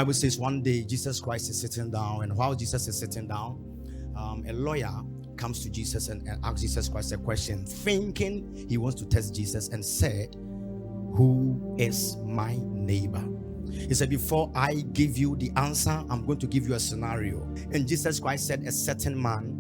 Bible says one day Jesus Christ is sitting down, and while Jesus is sitting down, a lawyer comes to Jesus and asks Jesus Christ a question, thinking he wants to test Jesus, and said, "Who is my neighbor?" He said, "Before I give you the answer, I'm going to give you a scenario." And Jesus Christ said, "A certain man."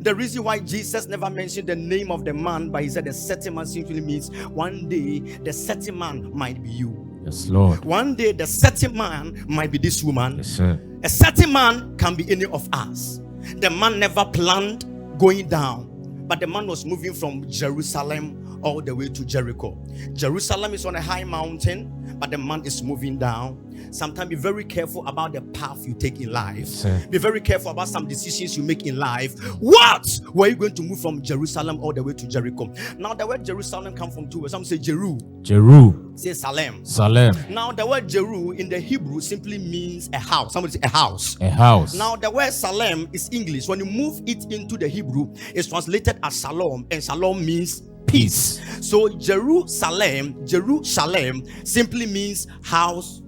The reason why Jesus never mentioned the name of the man, but he said a certain man, simply means one day the certain man might be you. Yes, Lord. One day the certain man might be this woman. Yes, sir. A certain man can be any of us. The man never planned going down, but the man was moving from Jerusalem all the way to Jericho. Jerusalem is on a high mountain, but the man is moving down. Sometimes be very careful about the path you take in life. Yes, be very careful about some decisions you make in life. What were you going to move from Jerusalem all the way to Jericho? Now the word Jerusalem comes from two words. Some say Jeru. Jeru. Say Salem. Salem. Now the word Jeru in the Hebrew simply means a house. Somebody say a house. A house. Now the word Salem is English. When you move it into the Hebrew, it's translated as Shalom, and Shalom means peace. So Jerusalem simply means house,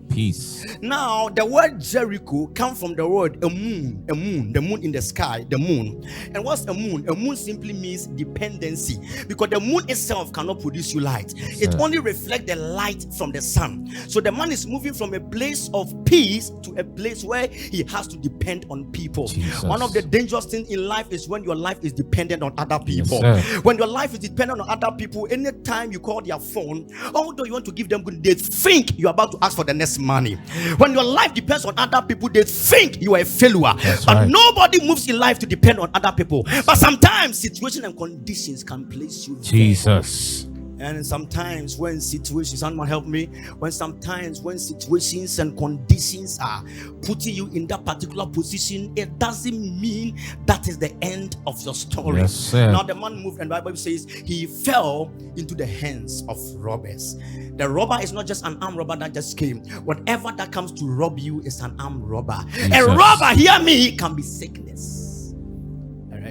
peace. Now the word Jericho comes from the word a moon, the moon in the sky, the moon. And what's a moon? A moon simply means dependency, because the moon itself cannot produce you light. It only reflects the light from the sun. So the man is moving from a place of peace to a place where he has to depend on people. Jesus. One of the dangerous things in life is when your life is dependent on other people. Yes, when your life is dependent on other people, anytime you call their phone, although you want to give them good, they think you're about to ask for the next money. When your life depends on other people, they think you are a failure. That's but right. Nobody moves in life to depend on other people. But sometimes situations and conditions can place you there. Jesus. And sometimes when situations, someone help me, when situations and conditions are putting you in that particular position, it doesn't mean that is the end of your story. Yes, sir. Now the man moved, and the Bible says he fell into the hands of robbers. The robber is not just an armed robber that just came. Whatever that comes to rob you is an armed robber. Jesus. A robber, hear me, can be sickness.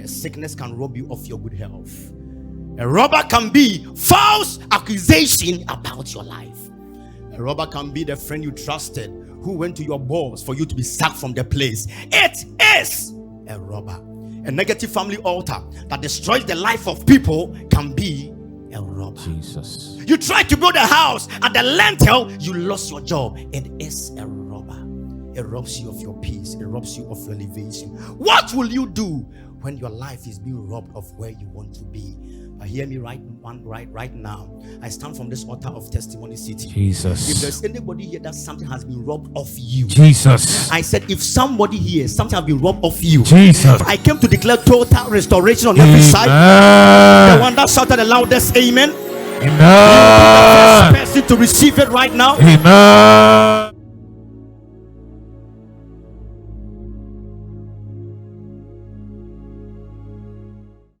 Sickness can rob you of your good health. A robber can be false accusation about your life. A robber can be the friend you trusted who went to your boss for you to be sacked from the place. It is a robber. A negative family altar that destroys the life of people can be a robber. Jesus. You tried to build a house at the lintel, you lost your job. It is a robber. It robs you of your peace. It robs you of your elevation. What will you do when your life is being robbed of where you want to be? Hear me right now. I stand from this altar of Testimony City. Jesus. If there's anybody here that something has been robbed of you, Jesus. I said, if somebody here, something has been robbed of you, Jesus. I came to declare total restoration on every side. The one that shouted the loudest, amen. Amen. Person to receive it right now. Amen.